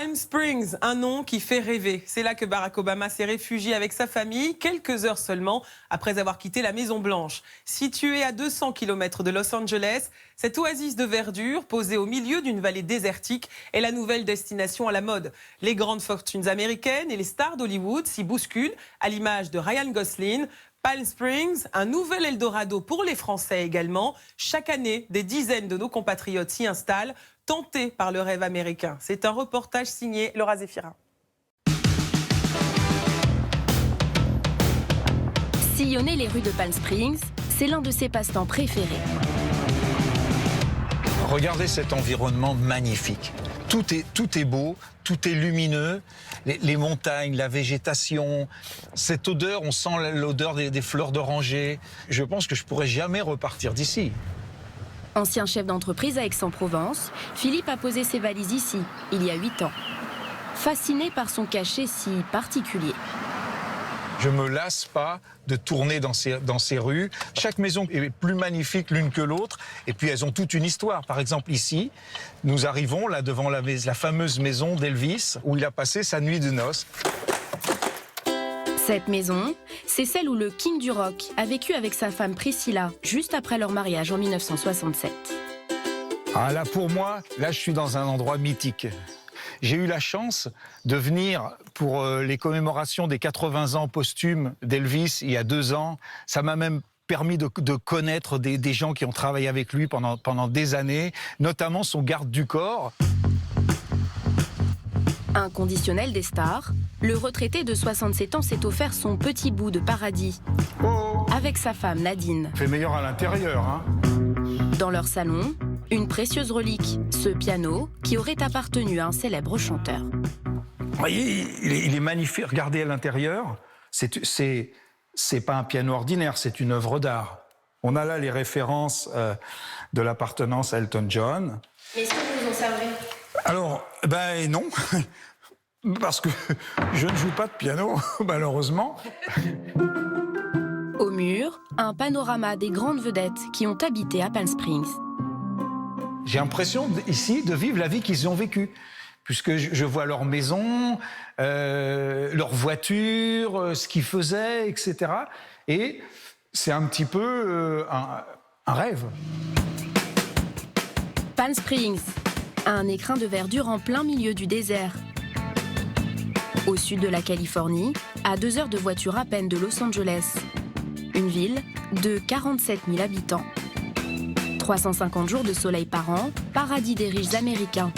Palm Springs, un nom qui fait rêver. C'est là que Barack Obama s'est réfugié avec sa famille, quelques heures seulement après avoir quitté la Maison-Blanche. Située à 200 km de Los Angeles, cette oasis de verdure, posée au milieu d'une vallée désertique, est la nouvelle destination à la mode. Les grandes fortunes américaines et les stars d'Hollywood s'y bousculent, à l'image de Ryan Gosling. Palm Springs, un nouvel Eldorado pour les Français également. Chaque année, des dizaines de nos compatriotes s'y installent, tentés par le rêve américain. C'est un reportage signé Laura Zéphira. Sillonner les rues de Palm Springs, c'est l'un de ses passe-temps préférés. Regardez cet environnement magnifique. Tout est beau, tout est lumineux, les montagnes, la végétation, cette odeur, on sent l'odeur des fleurs d'oranger. Je pense que je pourrais jamais repartir d'ici. Ancien chef d'entreprise à Aix-en-Provence, Philippe a posé ses valises ici, il y a 8 ans. Fasciné par son cachet si particulier. Je me lasse pas de tourner dans ces rues. Chaque maison est plus magnifique l'une que l'autre. Et puis elles ont toute une histoire. Par exemple ici, nous arrivons là devant la fameuse maison d'Elvis où il a passé sa nuit de noces. Cette maison, c'est celle où le king du rock a vécu avec sa femme Priscilla juste après leur mariage en 1967. Ah là pour moi, là je suis dans un endroit mythique. J'ai eu la chance de venir pour les commémorations des 80 ans posthumes d'Elvis il y a 2 ans. Ça m'a même permis de connaître des gens qui ont travaillé avec lui pendant des années, notamment son garde du corps. Inconditionnel des stars, le retraité de 67 ans s'est offert son petit bout de paradis avec sa femme Nadine. C'est meilleur à l'intérieur, hein. Dans leur salon, une précieuse relique, ce piano qui aurait appartenu à un célèbre chanteur. Vous voyez, il est magnifique. Regardez à l'intérieur. C'est pas un piano ordinaire, c'est une œuvre d'art. On a là les références de l'appartenance à Elton John. Mais est-ce que vous en servez ? Alors, ben non, parce que je ne joue pas de piano, malheureusement. Au mur, un panorama des grandes vedettes qui ont habité à Palm Springs. J'ai l'impression ici de vivre la vie qu'ils ont vécue, puisque je vois leur maison, leur voiture, ce qu'ils faisaient, etc. Et c'est un petit peu un rêve. Palm Springs, un écrin de verdure en plein milieu du désert. Au sud de la Californie, à 2 heures de voiture à peine de Los Angeles. Une ville de 47 000 habitants. 350 jours de soleil par an, paradis des riches américains.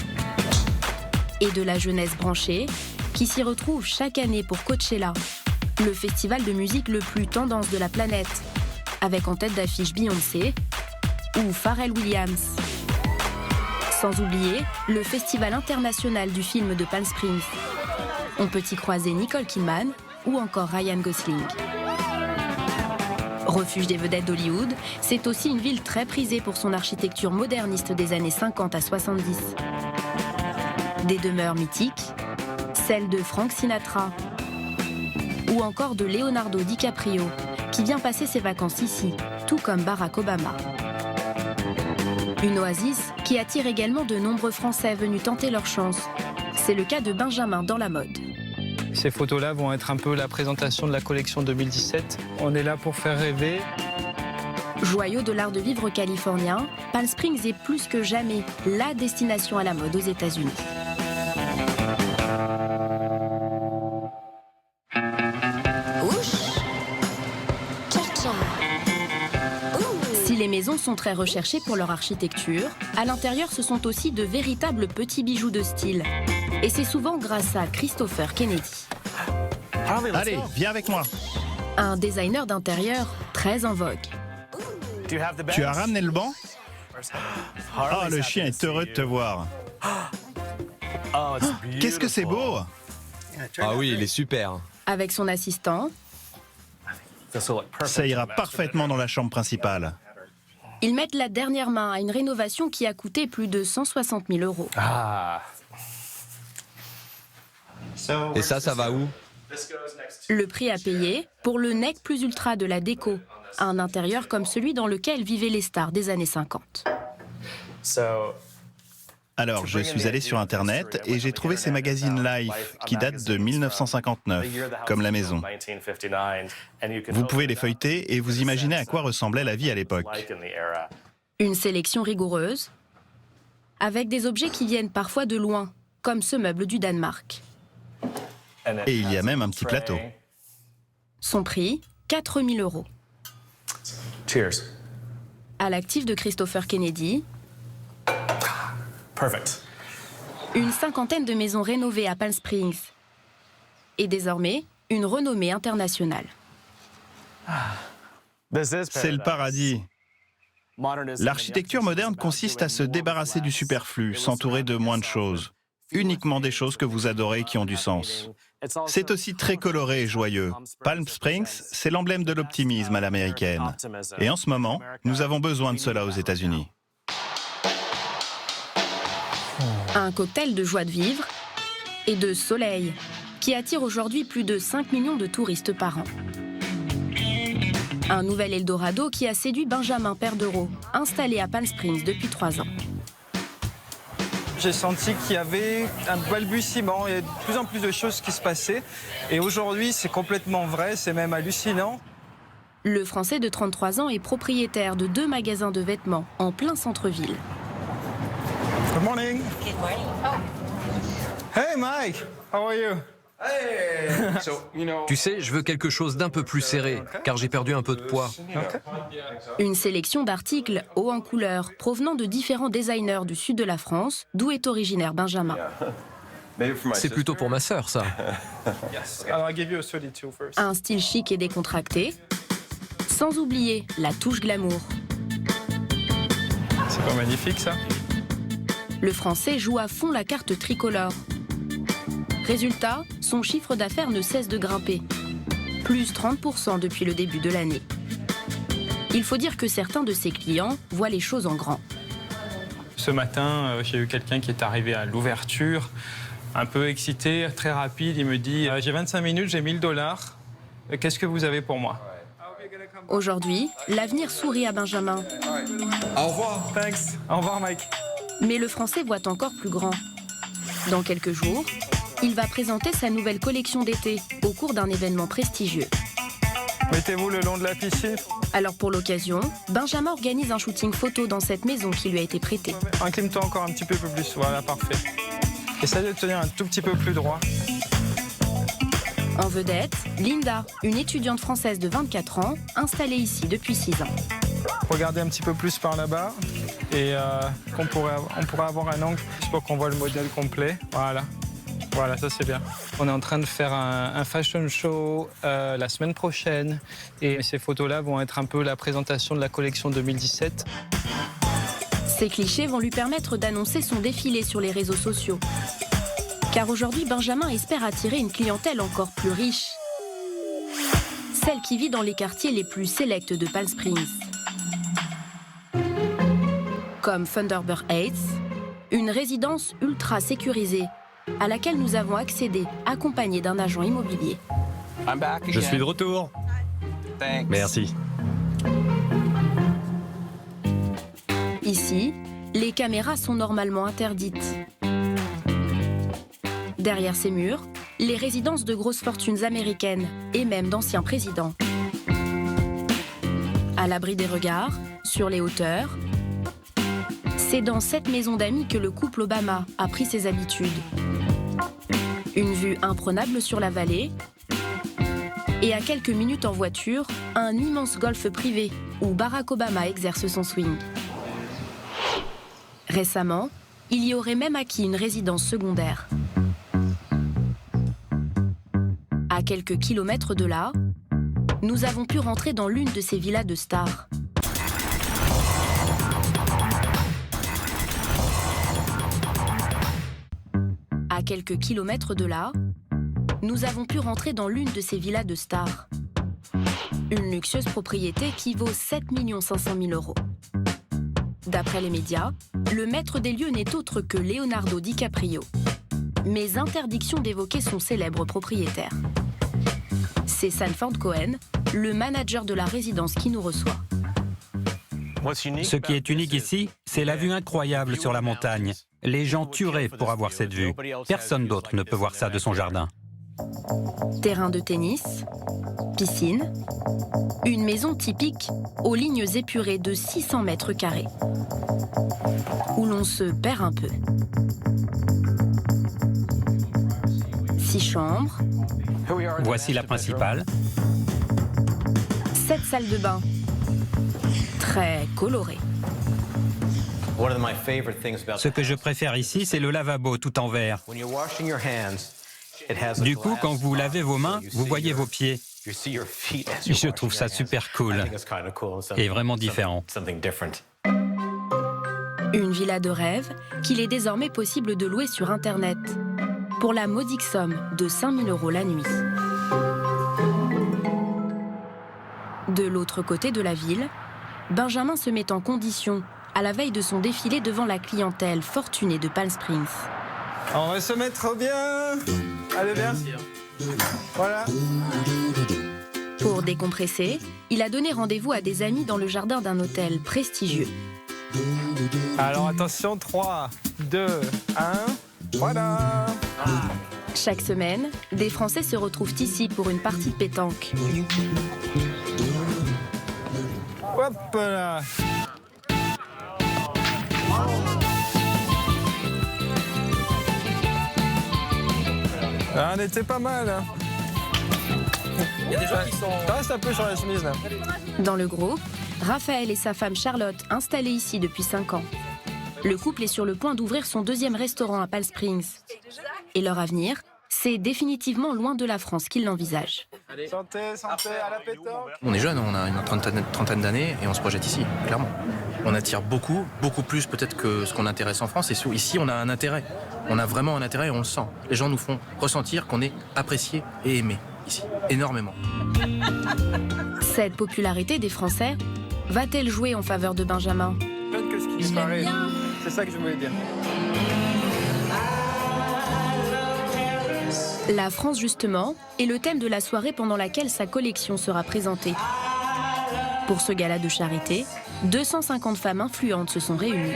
Et de la jeunesse branchée qui s'y retrouve chaque année pour Coachella, le festival de musique le plus tendance de la planète, avec en tête d'affiche Beyoncé ou Pharrell Williams. Sans oublier le festival international du film de Palm Springs. On peut y croiser Nicole Kidman ou encore Ryan Gosling. Refuge des vedettes d'Hollywood, c'est aussi une ville très prisée pour son architecture moderniste des années 50 à 70. Des demeures mythiques, celles de Frank Sinatra ou encore de Leonardo DiCaprio, qui vient passer ses vacances ici, tout comme Barack Obama. Une oasis qui attire également de nombreux Français venus tenter leur chance. C'est le cas de Benjamin dans la mode. Ces photos-là vont être un peu la présentation de la collection 2017. On est là pour faire rêver. Joyau de l'art de vivre californien, Palm Springs est plus que jamais la destination à la mode aux États-Unis. Si les maisons sont très recherchées pour leur architecture, à l'intérieur ce sont aussi de véritables petits bijoux de style. Et c'est souvent grâce à Christopher Kennedy. Allez, viens avec moi. Un designer d'intérieur très en vogue. Tu as ramené le banc? Oh, le chien est heureux de te voir. Qu'est-ce que c'est beau! Ah oui, il est super. Avec son assistant, Ça ira parfaitement dans la chambre principale. ils mettent la dernière main à une rénovation qui a coûté plus de 160 000 €. Et ça va où? Le prix à payer pour le nec plus ultra de la déco, un intérieur comme celui dans lequel vivaient les stars des années 50. Alors, je suis allé sur Internet et j'ai trouvé ces magazines Life qui datent de 1959, comme la maison. Vous pouvez les feuilleter et vous imaginez à quoi ressemblait la vie à l'époque. Une sélection rigoureuse, avec des objets qui viennent parfois de loin, comme ce meuble du Danemark. Et il y a même un petit plateau. Son prix, 4 000 €. Cheers. À l'actif de Christopher Kennedy, Perfect. une cinquantaine de maisons rénovées à Palm Springs. Et désormais, une renommée internationale. C'est le paradis. L'architecture moderne consiste à se débarrasser du superflu, s'entourer de moins de choses. Uniquement des choses que vous adorez qui ont du sens. C'est aussi très coloré et joyeux. Palm Springs, c'est l'emblème de l'optimisme à l'américaine. Et en ce moment, nous avons besoin de cela aux États-Unis. Un cocktail de joie de vivre et de soleil qui attire aujourd'hui plus de 5 millions de touristes par an. Un nouvel Eldorado qui a séduit Benjamin Perdereau, installé à Palm Springs depuis 3 ans. J'ai senti qu'il y avait un balbutiement, il y a de plus en plus de choses qui se passaient. Et aujourd'hui, c'est complètement vrai, c'est même hallucinant. Le Français de 33 ans est propriétaire de 2 magasins de vêtements en plein centre-ville. Good morning. Good morning. Hey Mike, how are you? Tu sais, je veux quelque chose d'un peu plus serré, car j'ai perdu un peu de poids. Une sélection d'articles hauts en couleur provenant de différents designers du sud de la France, d'où est originaire Benjamin. C'est plutôt pour ma sœur, ça. Alors, I'll give you a 32 first. Un style chic et décontracté, sans oublier la touche glamour. C'est pas magnifique, ça? Le Français joue à fond la carte tricolore. Résultat, son chiffre d'affaires ne cesse de grimper. Plus 30% depuis le début de l'année. Il faut dire que certains de ses clients voient les choses en grand. Ce matin, j'ai eu quelqu'un qui est arrivé à l'ouverture, un peu excité, très rapide. Il me dit « J'ai 25 minutes, j'ai 1 000 $. Qu'est-ce que vous avez pour moi ?» Aujourd'hui, l'avenir sourit à Benjamin. Au revoir. Thanks. Au revoir, Mike. Mais le Français voit encore plus grand. Dans quelques jours, il va présenter sa nouvelle collection d'été au cours d'un événement prestigieux. Mettez-vous le long de la piscine. Alors pour l'occasion, Benjamin organise un shooting photo dans cette maison qui lui a été prêtée. Incline-toi encore un petit peu plus. Voilà, parfait. Essaye de tenir un tout petit peu plus droit. En vedette, Linda, une étudiante française de 24 ans, installée ici depuis 6 ans. Regardez un petit peu plus par là-bas et on pourrait avoir un angle pour qu'on voit le modèle complet. Voilà, ça c'est bien. On est en train de faire un fashion show la semaine prochaine et ces photos-là vont être un peu la présentation de la collection 2017. Ces clichés vont lui permettre d'annoncer son défilé sur les réseaux sociaux. Car aujourd'hui, Benjamin espère attirer une clientèle encore plus riche. Celle qui vit dans les quartiers les plus sélects de Palm Springs. Comme Thunderbird Heights, une résidence ultra sécurisée à laquelle nous avons accédé accompagnés d'un agent immobilier. Je suis de retour. Merci. Ici, les caméras sont normalement interdites. Derrière ces murs, les résidences de grosses fortunes américaines et même d'anciens présidents. À l'abri des regards, sur les hauteurs, c'est dans cette maison d'amis que le couple Obama a pris ses habitudes. Une vue imprenable sur la vallée et à quelques minutes en voiture, un immense golf privé où Barack Obama exerce son swing. Récemment, il y aurait même acquis une résidence secondaire. À quelques kilomètres de là, nous avons pu rentrer dans l'une de ces villas de stars. À quelques kilomètres de là, nous avons pu rentrer dans l'une de ces villas de stars. Une luxueuse propriété qui vaut 7 500 000 €. D'après les médias, le maître des lieux n'est autre que Leonardo DiCaprio. Mais interdiction d'évoquer son célèbre propriétaire. C'est Sanford Cohen, le manager de la résidence qui nous reçoit. Ce qui est unique ici, c'est la vue incroyable sur la montagne. Les gens tueraient pour avoir cette vue. Personne d'autre ne peut voir ça de son jardin. Terrain de tennis, piscine, une maison typique aux lignes épurées de 600 mètres carrés, où l'on se perd un peu. 6 chambres. Voici la principale. 7 salles de bain, très colorées. Ce que je préfère ici, c'est le lavabo tout en verre. Du coup, quand vous lavez vos mains, vous voyez vos pieds. Je trouve ça super cool et vraiment différent. Une villa de rêve qu'il est désormais possible de louer sur Internet pour la modique somme de 5 000 € la nuit. De l'autre côté de la ville, Benjamin se met en condition à la veille de son défilé devant la clientèle fortunée de Palm Springs. On va se mettre bien. Allez, bien. Voilà. Pour décompresser, il a donné rendez-vous à des amis dans le jardin d'un hôtel prestigieux. Alors attention, 3, 2, 1, voilà. Chaque semaine, des Français se retrouvent ici pour une partie de pétanque. Hop là. Ah, on était pas mal. Hein. Il y a des gens qui sont... Ça reste un peu sur la chemise là. Dans le groupe, Raphaël et sa femme Charlotte, installés ici depuis 5 ans. Le couple est sur le point d'ouvrir son 2e restaurant à Palm Springs. Et leur avenir, c'est définitivement loin de la France qu'ils l'envisagent. Santé, santé, à la pétanque. On est jeune, on a une trentaine d'années et on se projette ici, clairement. On attire beaucoup plus peut-être que ce qu'on intéresse en France. Et ici, on a un intérêt. On a vraiment un intérêt et on le sent. Les gens nous font ressentir qu'on est apprécié et aimé ici, énormément. Cette popularité des Français va-t-elle jouer en faveur de Benjamin? Que ce qui disparaît. C'est ça que je voulais dire. La France, justement, est le thème de la soirée pendant laquelle sa collection sera présentée. Pour ce gala de charité, 250 femmes influentes se sont réunies.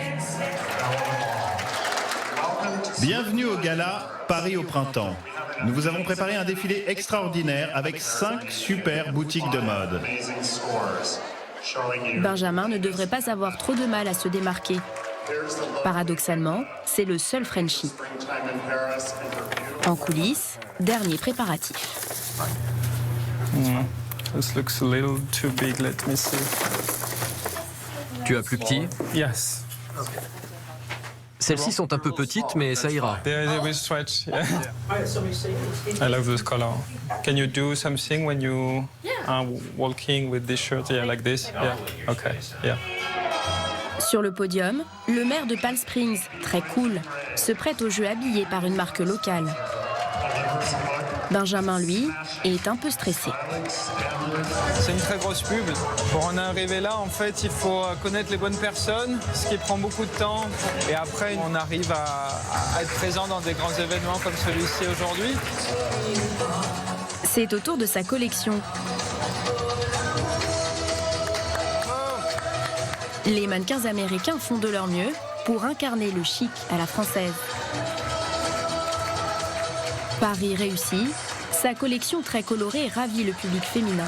Bienvenue au gala Paris au printemps. Nous vous avons préparé un défilé extraordinaire avec 5 super boutiques de mode. Benjamin ne devrait pas avoir trop de mal à se démarquer. Paradoxalement, c'est le seul Frenchie. En coulisses, dernier préparatif. This looks a little too big, let me see. Tu as plus petit? Yes. Celles-ci sont un peu petites, mais ça ira. They will stretch. Yeah. I love this color. Can you do something when you are walking with this shirt? Yeah, like this. Yeah. Okay. Yeah. Sur le podium, le maire de Palm Springs, très cool, se prête au jeu habillé par une marque locale. Benjamin, lui, est un peu stressé. C'est une très grosse pub. Pour en arriver là, en fait, il faut connaître les bonnes personnes, ce qui prend beaucoup de temps. Et après, on arrive à être présent dans des grands événements comme celui-ci aujourd'hui. C'est au tour de sa collection. Les mannequins américains font de leur mieux pour incarner le chic à la française. Paris réussi, sa collection très colorée ravit le public féminin.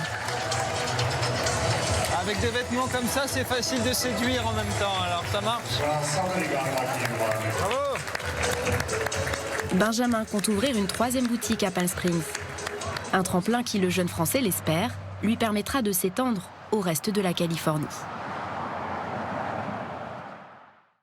Avec des vêtements comme ça, c'est facile de séduire en même temps, alors ça marche. Bravo! Benjamin compte ouvrir une 3e boutique à Palm Springs. Un tremplin qui, le jeune Français l'espère, lui permettra de s'étendre au reste de la Californie.